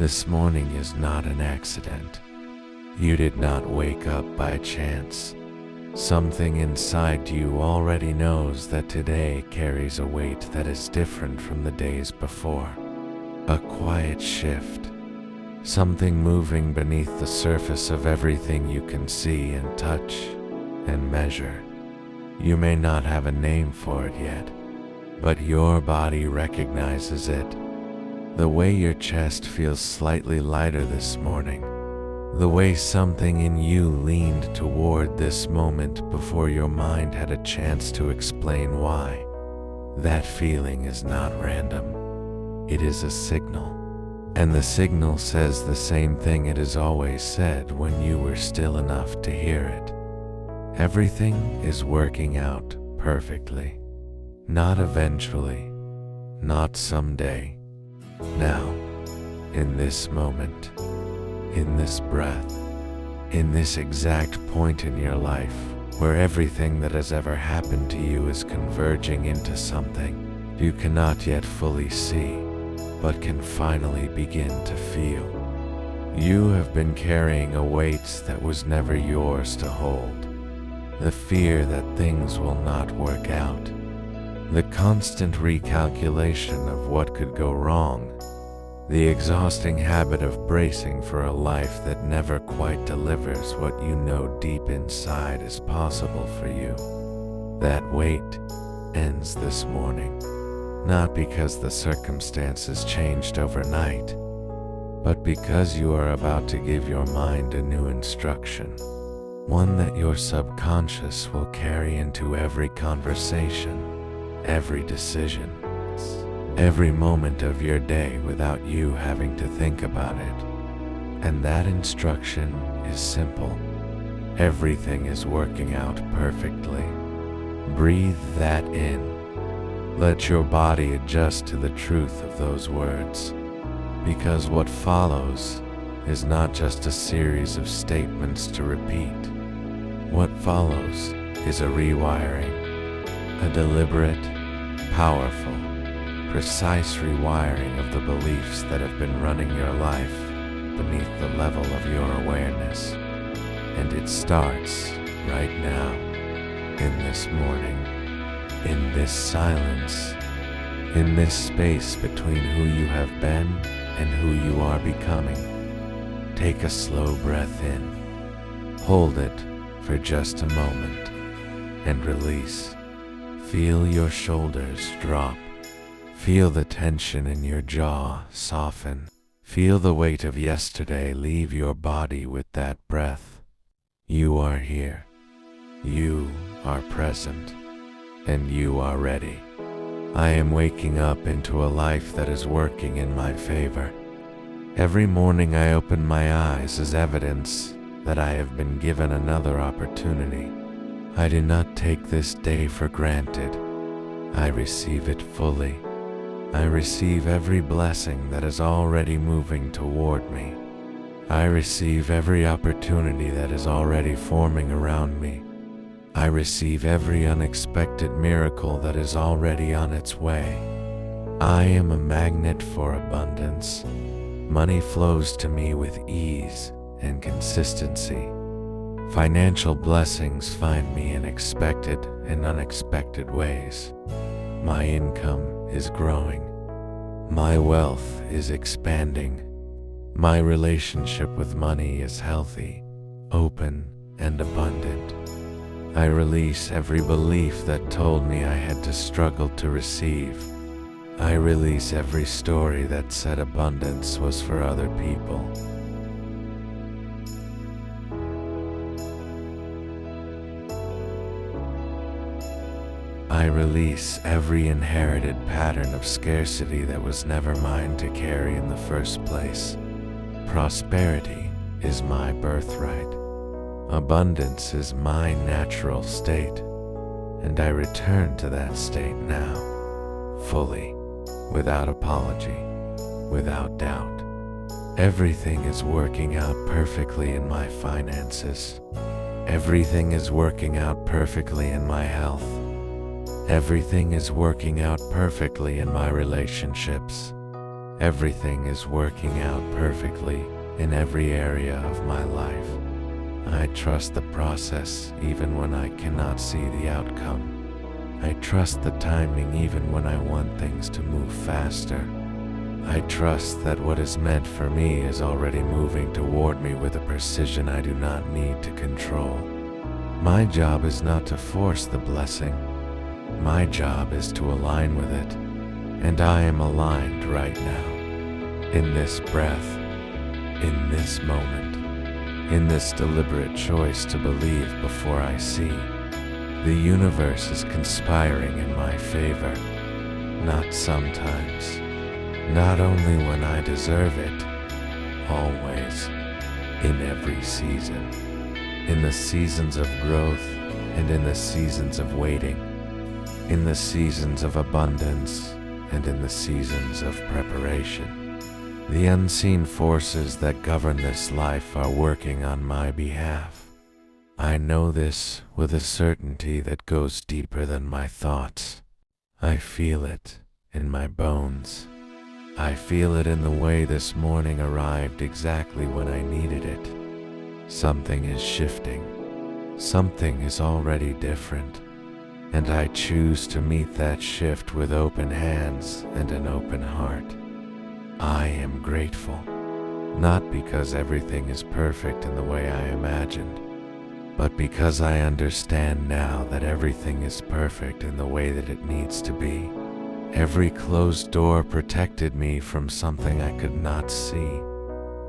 This morning is not an accident. You did not wake up by chance. Something inside you already knows that today carries a weight that is different from the days before. A quiet shift. Something moving beneath the surface of everything you can see and touch and measure. You may not have a name for it yet, but your body recognizes it. The way your chest feels slightly lighter this morning. The way something in you leaned toward this moment before your mind had a chance to explain why. That feeling is not random. It is a signal. And the signal says the same thing it has always said when you were still enough to hear it. Everything is working out perfectly. Not eventually. Not someday. Now. In this moment. In this breath. In this exact point in your life where everything that has ever happened to you is converging into something you cannot yet fully see, but can finally begin to feel. You have been carrying a weight that was never yours to hold. The fear that things will not work out. The constant recalculation of what could go wrong. The exhausting habit of bracing for a life that never quite delivers what you know deep inside is possible for you. That weight ends this morning. Not because the circumstances changed overnight, but because you are about to give your mind a new instruction, one that your subconscious will carry into every conversation, every decision, every moment of your day witut you having to think about it. And that instruction is simple. Everything is working out perfectly. Breathe that in. Let your body adjust to the truth of those words, because what follows is not just a series of statements to repeat. What follows is a rewiring, a deliberate, powerful, precise rewiring of the beliefs that have been running your life beneath the level of your awareness. And it starts right now, in this morning. In this silence, in this space between who you have been and who you are becoming. Take a slow breath in. Hold it for just a moment and release. Feel your shoulders drop. Feel the tension in your jaw soften. Feel the weight of yesterday leave your body with that breath. You are here. You are present. And you are ready. I am waking up into a life that is working in my favor. Every morning I open my eyes as evidence that I have been given another opportunity. I do not take this day for granted. I receive it fully. I receive every blessing that is already moving toward me. I receive every opportunity that is already forming around me. I receive every unexpected miracle that is already on its way. I am a magnet for abundance. Money flows to me with ease and consistency. Financial blessings find me in expected and unexpected ways. My income is growing. My wealth is expanding. My relationship with money is healthy, open, and abundant. I release every belief that told me I had to struggle to receive. I release every story that said abundance was for other people. I release every inherited pattern of scarcity that was never mine to carry in the first place. Prosperity is my birthright. Abundance is my natural state, and I return to that state now, fully, without apology, without doubt. Everything is working out perfectly in my finances. Everything is working out perfectly in my health. Everything is working out perfectly in my relationships. Everything is working out perfectly in every area of my life. I trust the process even when I cannot see the outcome. I trust the timing even when I want things to move faster. I trust that what is meant for me is already moving toward me with a precision I do not need to control. My job is not to force the blessing. My job is to align with it, and I am aligned right now. In this breath, in this moment, in this deliberate choice to believe before I see. The universe is conspiring in my favor, not sometimes, not only when I deserve it, always, in every season, in the seasons of growth and in the seasons of waiting, in the seasons of abundance and in the seasons of preparation. The unseen forces that govern this life are working on my behalf. I know this with a certainty that goes deeper than my thoughts. I feel it in my bones. I feel it in the way this morning arrived exactly when I needed it. Something is shifting. Something is already different. And I choose to meet that shift with open hands and an open heart. I am grateful, not because everything is perfect in the way I imagined, but because I understand now that everything is perfect in the way that it needs to be. Every closed door protected me from something I could not see.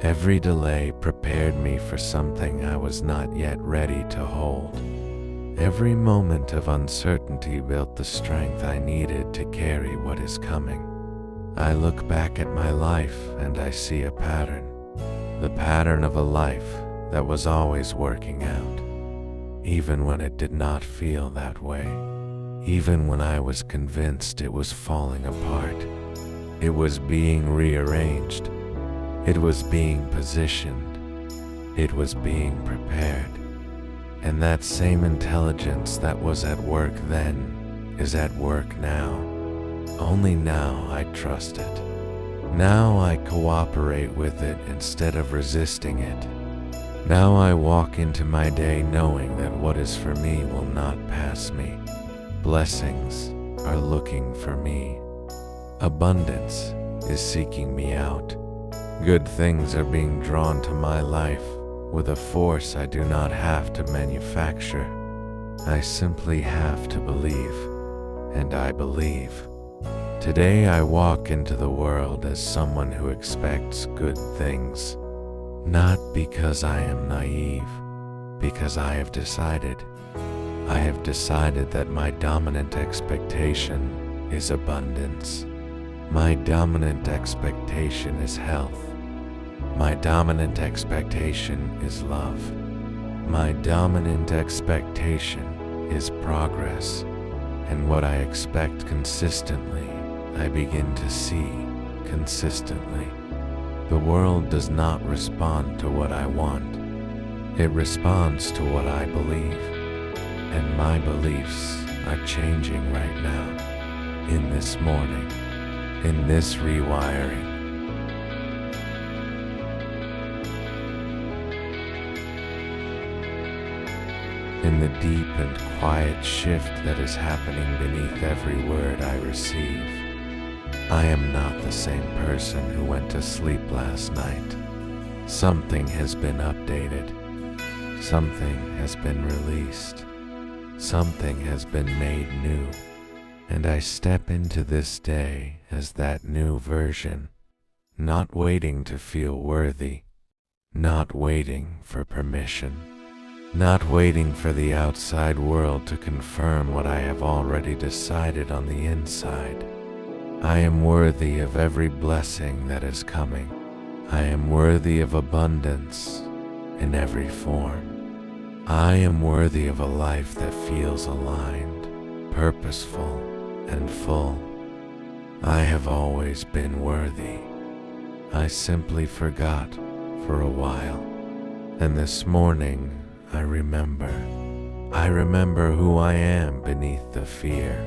Every delay prepared me for something I was not yet ready to hold. Every moment of uncertainty built the strength I needed to carry what is coming. I look back at my life and I see a pattern, the pattern of a life that was always working out, even when it did not feel that way, even when I was convinced it was falling apart. It was being rearranged, it was being positioned, it was being prepared, and that same intelligence that was at work then is at work now. Only now I trust it. Now I cooperate with it instead of resisting it. Now I walk into my day knowing that what is for me will not pass me. Blessings are looking for me. Abundance is seeking me out. Good things are being drawn to my life with a force I do not have to manufacture. I simply have to believe, and I believe. Today I walk into the world as someone who expects good things, not because I am naive, because I have decided that my dominant expectation is abundance. My dominant expectation is health. My dominant expectation is love. My dominant expectation is progress. And what I expect consistently, I begin to see consistently. The world does not respond to what I want. It responds to what I believe. And my beliefs are changing right now, in this morning, in this rewiring. In the deep and quiet shift that is happening beneath every word I receive. I am not the same person who went to sleep last night. Something has been updated. Something has been released. Something has been made new. And I step into this day as that new version, not waiting to feel worthy, not waiting for permission. Not waiting for the outside world to confirm what I have already decided on the inside. I am worthy of every blessing that is coming. I am worthy of abundance in every form. I am worthy of a life that feels aligned, purposeful, and full. I have always been worthy. I simply forgot for a while. And this morning, I remember who I am beneath the fear.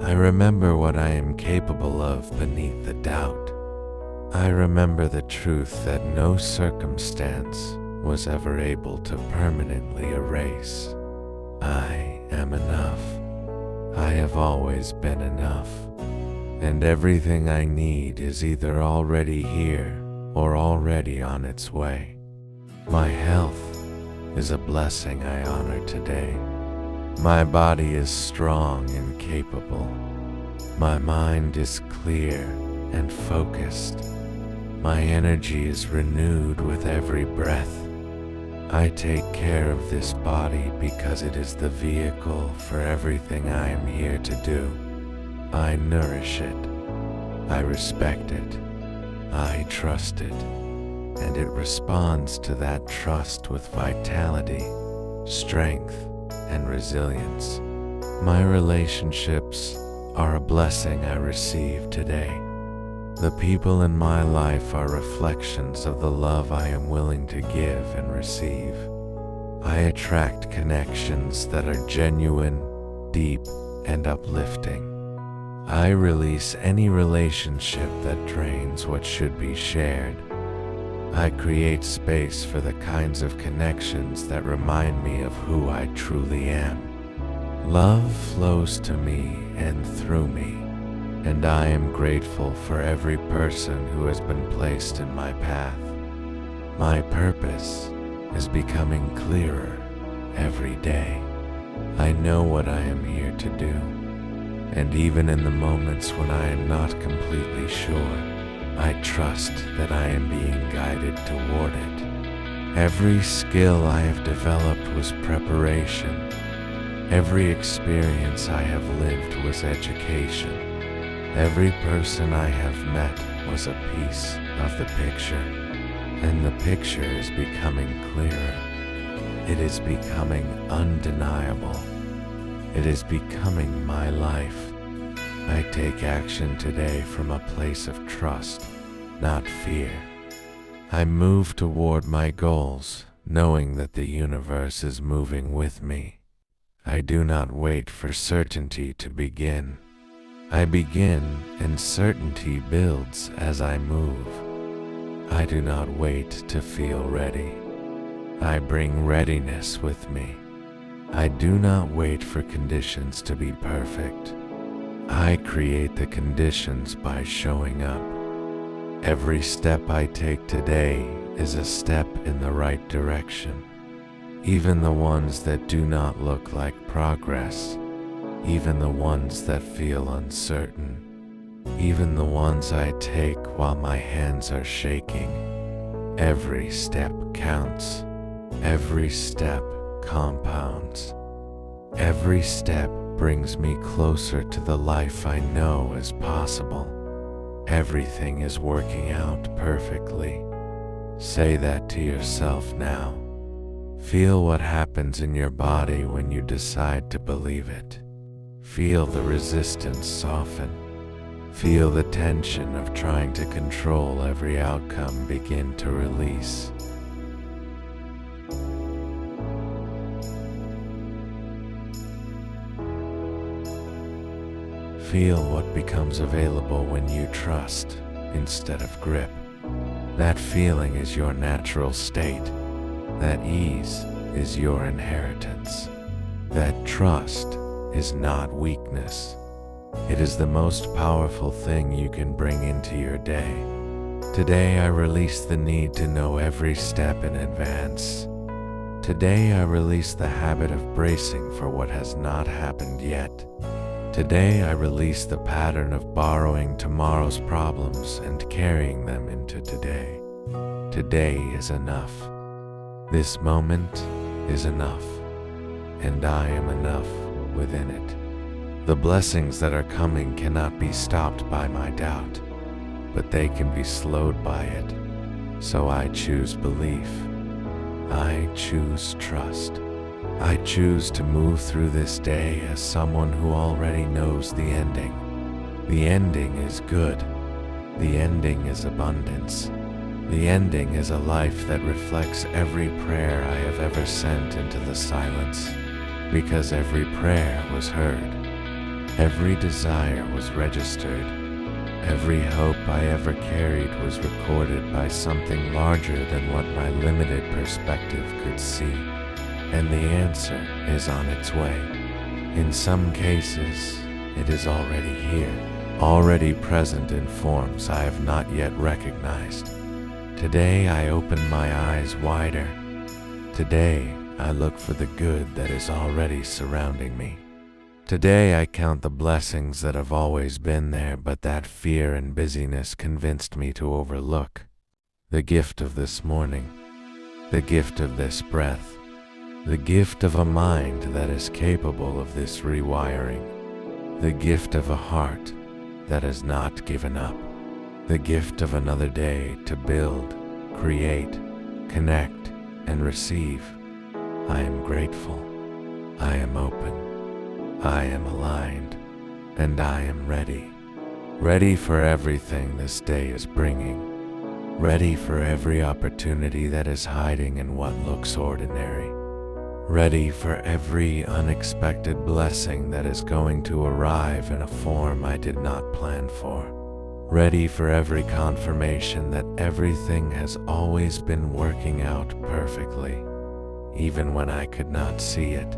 I remember what I am capable of beneath the doubt. I remember the truth that no circumstance was ever able to permanently erase. I am enough. I have always been enough. And everything I need is either already here or already on its way. My health is a blessing I honor today. My body is strong and capable. My mind is clear and focused. My energy is renewed with every breath. I take care of this body because it is the vehicle for everything I am here to do. I nourish it. I respect it. I trust it. And it responds to that trust with vitality, strength, and resilience. My relationships are a blessing I receive today. The people in my life are reflections of the love I am willing to give and receive. I attract connections that are genuine, deep, and uplifting. I release any relationship that drains what should be shared. I create space for the kinds of connections that remind me of who I truly am. Love flows to me and through me, and I am grateful for every person who has been placed in my path. My purpose is becoming clearer every day. I know what I am here to do, and even in the moments when I am not completely sure, I trust that I am being guided toward it. Every skill I have developed was preparation. Every experience I have lived was education. Every person I have met was a piece of the picture, and the picture is becoming clearer. It is becoming undeniable. It is becoming my life. I take action today from a place of trust, not fear. I move toward my goals, knowing that the universe is moving with me. I do not wait for certainty to begin. I begin, and certainty builds as I move. I do not wait to feel ready. I bring readiness with me. I do not wait for conditions to be perfect. I create the conditions by showing up. Every step I take today is a step in the right direction. Even the ones that do not look like progress, even the ones that feel uncertain, even the ones I take while my hands are shaking. Every step counts. Every step compounds. Every step brings me closer to the life I know is possible. Everything is working out perfectly. Say that to yourself now. Feel what happens in your body when you decide to believe it. Feel the resistance soften. Feel the tension of trying to control every outcome begin to release. Feel what becomes available when you trust instead of grip. That feeling is your natural state. That ease is your inheritance. That trust is not weakness. It is the most powerful thing you can bring into your day. Today I release the need to know every step in advance. Today I release the habit of bracing for what has not happened yet. Today I release the pattern of borrowing tomorrow's problems and carrying them into today. Today is enough. This moment is enough, and I am enough within it. The blessings that are coming cannot be stopped by my doubt, but they can be slowed by it. So I choose belief. I choose trust. I choose to move through this day as someone who already knows the ending. The ending is good. The ending is abundance. The ending is a life that reflects every prayer I have ever sent into the silence, because every prayer was heard. Every desire was registered. Every hope I ever carried was recorded by something larger than what my limited perspective could see, and the answer is on its way. In some cases, it is already here, already present in forms I have not yet recognized. Today I open my eyes wider. Today I look for the good that is already surrounding me. Today I count the blessings that have always been there, but that fear and busyness convinced me to overlook. The gift of this morning, the gift of this breath, the gift of a mind that is capable of this rewiring, the gift of a heart that has not given up, the gift of another day to build, create, connect, and receive. I am grateful. I am open. I am aligned, and I am ready. Ready for everything this day is bringing. Ready for every opportunity that is hiding in what looks ordinary. Ready for every unexpected blessing that is going to arrive in a form I did not plan for. Ready for every confirmation that everything has always been working out perfectly, even when I could not see it.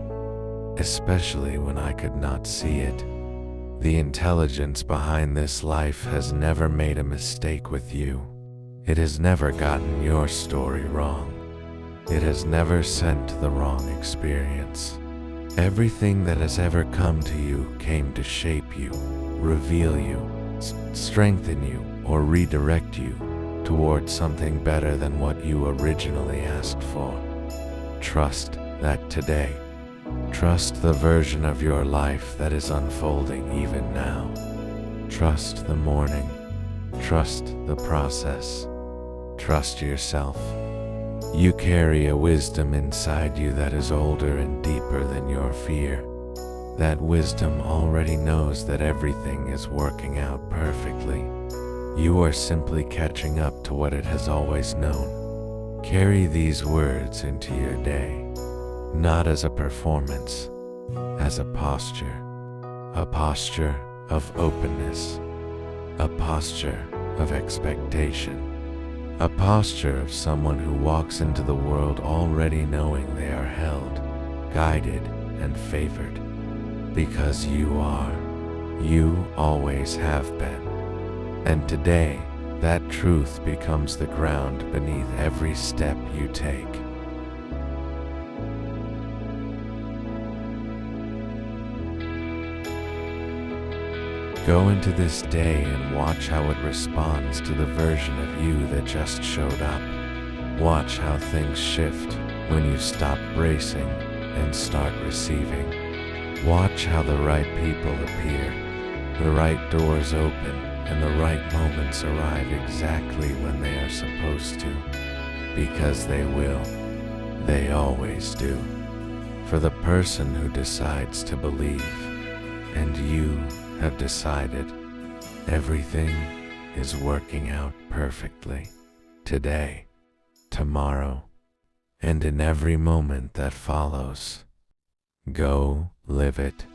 Especially when I could not see it. The intelligence behind this life has never made a mistake with you. It has never gotten your story wrong. It has never sent the wrong experience. Everything that has ever come to you came to shape you, reveal you, strengthen you, or redirect you towards something better than what you originally asked for. Trust that today. Trust the version of your life that is unfolding even now. Trust the morning. Trust the process. Trust yourself. You carry a wisdom inside you that is older and deeper than your fear. That wisdom already knows that everything is working out perfectly. You are simply catching up to what it has always known. Carry these words into your day. Not as a performance, as a posture of openness, a posture of expectation, a posture of someone who walks into the world already knowing they are held, guided, and favored, because you always have been, and today that truth becomes the ground beneath every step you take. Go into this day and watch how it responds to the version of you that just showed up. Watch how things shift when you stop bracing and start receiving. Watch how the right people appear, the right doors open, and the right moments arrive exactly when they are supposed to. Because they will. They always do. For the person who decides to believe, and you have decided, everything is working out perfectly. Today, tomorrow, and in every moment that follows. Go live it.